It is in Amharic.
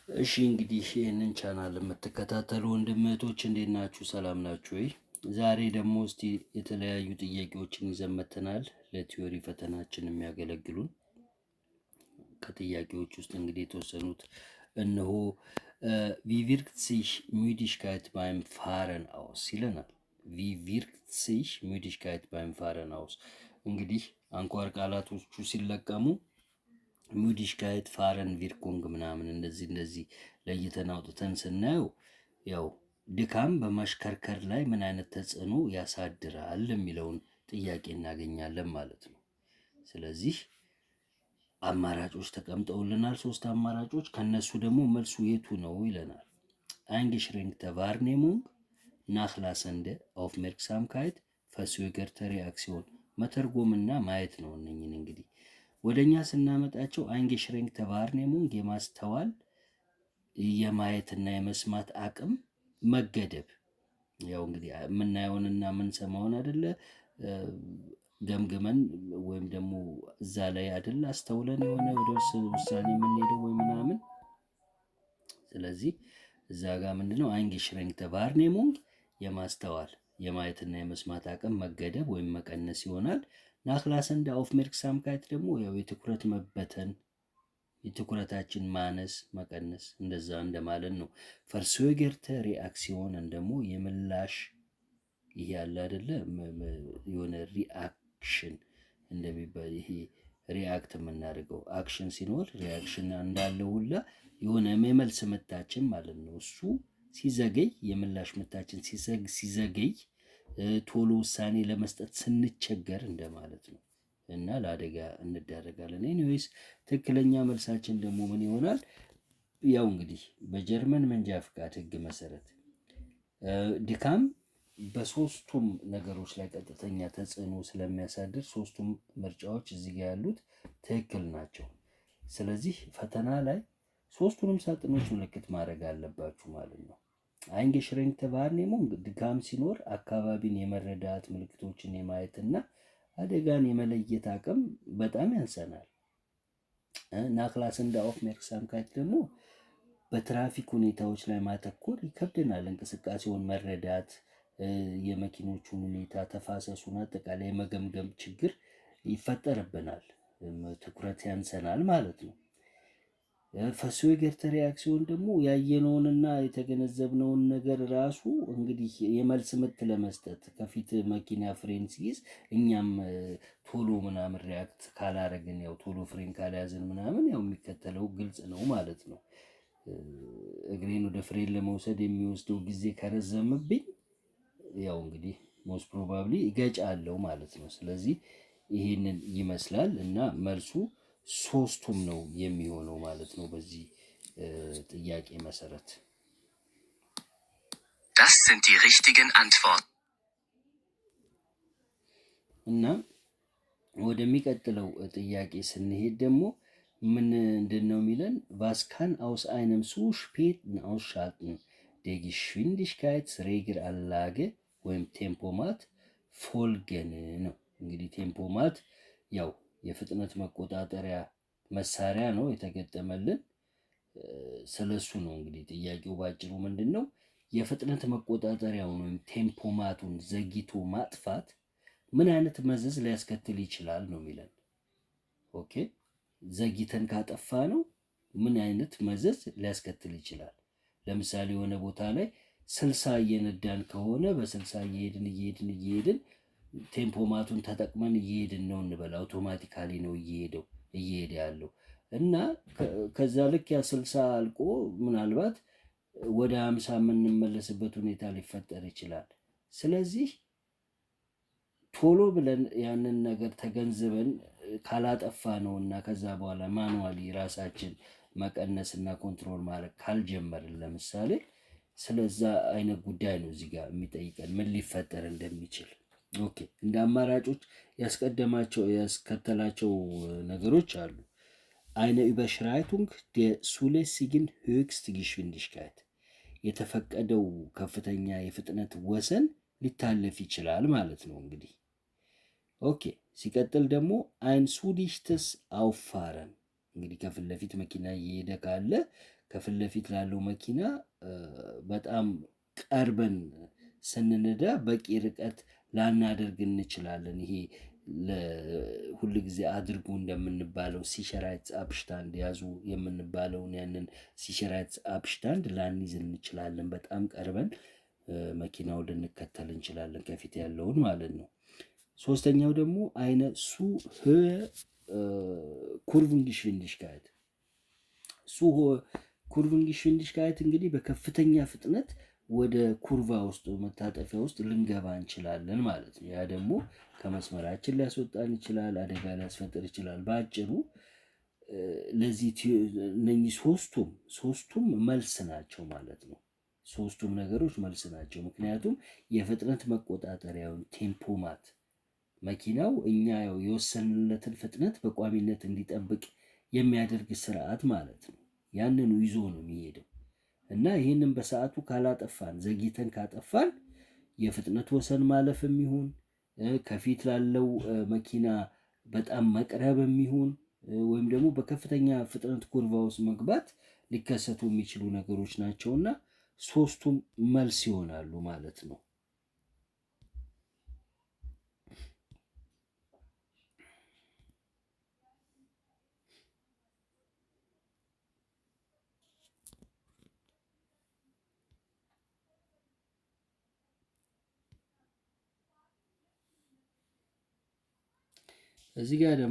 እሺ እንግዲህ ይህንን ቻናል የምትከታተሉ ወንድምቶች እንዴት ናችሁ? ሰላም ናችሁ ወይ? ዛሬ ደግሞ እስቲ የተለያዩ ጥያቄዎችን ይዘን መጥተናል ለቲዮሪ ፈተናችን የሚያገለግሉን። ከጥያቄዎች ውስጥ እንግዲህ የተወሰኑት እነሆ wie wirkt sich Müdigkeit beim Fahren aus ይለናል። wie wirkt sich Müdigkeit beim Fahren aus? እንግዲህ አንኳር ቃላቶቹ ሲለቀሙ ሙዲሽካይት ፋረን ቪርኩንግ ምናምን እንደዚህ ለይተን አውጥተን ስናየው ያው ድካም በማሽከርከር ላይ ምን አይነት ተጽዕኖ ያሳድራል የሚለውን ጥያቄ እናገኛለን ማለት ነው። ስለዚህ አማራጮች ተቀምጠውልናል፣ 3 አማራጮች። ከነሱ ደግሞ መልሱ የቱ ነው ይለናል። eingeschränkte Wahrnehmung, nachlassende Aufmerksamkeit, verzögerte Reaktion መተርጎምና ማየት ነው። እነኝን እንግዲህ ወደኛ ስናመጣቸው eingeschränkte Wahrnehmung የማስተዋል የማየትና የመስማት አቅም መገደብ። ያው እንግዲህ የምናየውንና የምንሰማውን አይደለ ገምግመን ወይም ደግሞ እዛ ላይ አይደለ አስተውለን የሆነ ወደ ውሳኔ የምንሄደው ወይ ምናምን። ስለዚህ እዛ ጋር ምንድነው eingeschränkte Wahrnehmung የማስተዋል የማየትና የመስማት አቅም መገደብ ወይም መቀነስ ይሆናል። nachlassende Aufmerksamkeit ደግሞ ያው የትኩረት መበተን፣ የትኩረታችን ማነስ መቀነስ እንደዛ እንደማለት ነው። verzögerte Reaktion ደግሞ የምላሽ ይሄ ያለ አይደለ የሆነ ሪአክሽን እንደሚባል ይሄ ሪአክት የምናደርገው አክሽን ሲኖር ሪአክሽን እንዳለው ሁላ የሆነ የመልስ ምታችን ማለት ነው። እሱ ሲዘገይ የምላሽ ምታችን ሲዘገይ ቶሎ ውሳኔ ለመስጠት ስንቸገር እንደማለት ነው እና ለአደጋ እንዳረጋለን። ኤኒዌይስ ትክክለኛ መልሳችን ደግሞ ምን ይሆናል? ያው እንግዲህ በጀርመን መንጃ ፍቃድ ሕግ መሰረት ድካም በሶስቱም ነገሮች ላይ ቀጥተኛ ተጽዕኖ ስለሚያሳድር ሶስቱም ምርጫዎች እዚህ ጋር ያሉት ትክክል ናቸው። ስለዚህ ፈተና ላይ ሶስቱንም ሳጥኖች ምልክት ማድረግ አለባችሁ ማለት ነው። eingeschränkte Wahrnehmung ድካም ሲኖር አካባቢን የመረዳት ምልክቶችን የማየትና አደጋን የመለየት አቅም በጣም ያንሰናል። nachlassende Aufmerksamkeit ደግሞ በትራፊክ ሁኔታዎች ላይ ማተኮር ይከብደናል። እንቅስቃሴውን መረዳት፣ የመኪኖቹን ሁኔታ፣ ተፋሰሱን አጠቃላይ የመገምገም ችግር ይፈጠርብናል። ትኩረት ያንሰናል ማለት ነው። verzögerte Reaktion ደግሞ ያየነውንና የተገነዘብነውን ነገር ራሱ እንግዲህ የመልስ ምት ለመስጠት ከፊት መኪና ፍሬን ሲይዝ እኛም ቶሎ ምናምን ሪያክት ካላረግን ያው ቶሎ ፍሬን ካልያዝን ምናምን ያው የሚከተለው ግልጽ ነው ማለት ነው። እግሬን ወደ ፍሬን ለመውሰድ የሚወስደው ጊዜ ከረዘምብኝ ያው እንግዲህ ሞስት ፕሮባብሊ እገጫለሁ ማለት ነው። ስለዚህ ይሄንን ይመስላል እና መልሱ ሶስቱም ነው የሚሆነው ማለት ነው በዚህ ጥያቄ መሰረት። Das sind die richtigen Antworten. እና ወደሚቀጥለው ጥያቄ ስንሄድ ደግሞ ምንድነው የሚለን? was kann aus einem zu späten Ausschalten der Geschwindigkeitsregelanlage ወይም ቴምፖማት folgen ነው። እንግዲህ ቴምፖማት ያው የፍጥነት መቆጣጠሪያ መሳሪያ ነው የተገጠመልን። ስለሱ ነው እንግዲህ ጥያቄው ባጭሩ ምንድነው? የፍጥነት መቆጣጠሪያውን ወይም ቴምፖማቱን ዘግይቶ ማጥፋት ምን አይነት መዘዝ ሊያስከትል ይችላል ነው የሚለን። ኦኬ ዘግይተን ካጠፋ ነው ምን አይነት መዘዝ ሊያስከትል ይችላል? ለምሳሌ የሆነ ቦታ ላይ 60 እየነዳን ከሆነ በ60 እየሄድን ቴምፖማቱን ተጠቅመን እየሄድን ነው እንበል። አውቶማቲካሊ ነው እየሄደ ያለው እና ከዛ ልክ ያ 60 አልቆ ምናልባት ወደ 50 የምንመለስበት ሁኔታ ሊፈጠር ይችላል። ስለዚህ ቶሎ ብለን ያንን ነገር ተገንዝበን ካላጠፋ ነውና ከዛ በኋላ ማኑዋሊ ራሳችን መቀነስና ኮንትሮል ማድረግ ካልጀመርን ለምሳሌ ስለዛ አይነት ጉዳይ ነው እዚህ ጋር የሚጠይቀን ምን ሊፈጠር እንደሚችል። ኦኬ እንደ አማራጮች ያስከተላቸው ነገሮች አሉ። eine Überschreitung der zulässigen Höchstgeschwindigkeit የተፈቀደው ከፍተኛ የፍጥነት ወሰን ሊታለፍ ይችላል ማለት ነው እንግዲህ። ኦኬ ሲቀጥል ደግሞ ein zu dichtes Auffahren እንግዲህ ከፊት ለፊት መኪና እየሄደ ካለ ከፊት ለፊት ላለው መኪና በጣም ቀርበን ስንነዳ በቂ ርቀት ላናደርግ እንችላለን። ይሄ ሁል ጊዜ አድርጉ እንደምንባለው ሲሸራይት አብሽታንድ ያዙ የምንባለውን ያንን ሲሸራይት አብሽታንድ ላንይዝ እንችላለን። በጣም ቀርበን መኪናው ልንከተል እንችላለን፣ ከፊት ያለውን ማለት ነው። ሶስተኛው ደግሞ አይነ ሱ ኩርቭንግሽቪንዲሽካይት ሱ ኩርቭንግሽቪንዲሽካይት እንግዲህ በከፍተኛ ፍጥነት ወደ ኩርቫ ውስጥ መታጠፊያ ውስጥ ልንገባ እንችላለን ማለት ነው። ያ ደግሞ ከመስመራችን ሊያስወጣን ይችላል፣ አደጋ ሊያስፈጥር ይችላል። በአጭሩ ለዚህ እነኚህ ሶስቱም መልስ ናቸው ማለት ነው። ሶስቱም ነገሮች መልስ ናቸው። ምክንያቱም የፍጥነት መቆጣጠሪያውን ቴምፖማት መኪናው እኛ የወሰንለትን ፍጥነት በቋሚነት እንዲጠብቅ የሚያደርግ ስርዓት ማለት ነው። ያንኑ ይዞ ነው የሚሄደው እና ይህንን በሰዓቱ ካላጠፋን፣ ዘግይተን ካጠፋን የፍጥነት ወሰን ማለፍም ይሁን ከፊት ላለው መኪና በጣም መቅረብ የሚሆን ወይም ደግሞ በከፍተኛ ፍጥነት ኩርቫ ውስጥ መግባት ሊከሰቱ የሚችሉ ነገሮች ናቸውና ሶስቱም መልስ ይሆናሉ ማለት ነው። እዚህ ጋር ደግሞ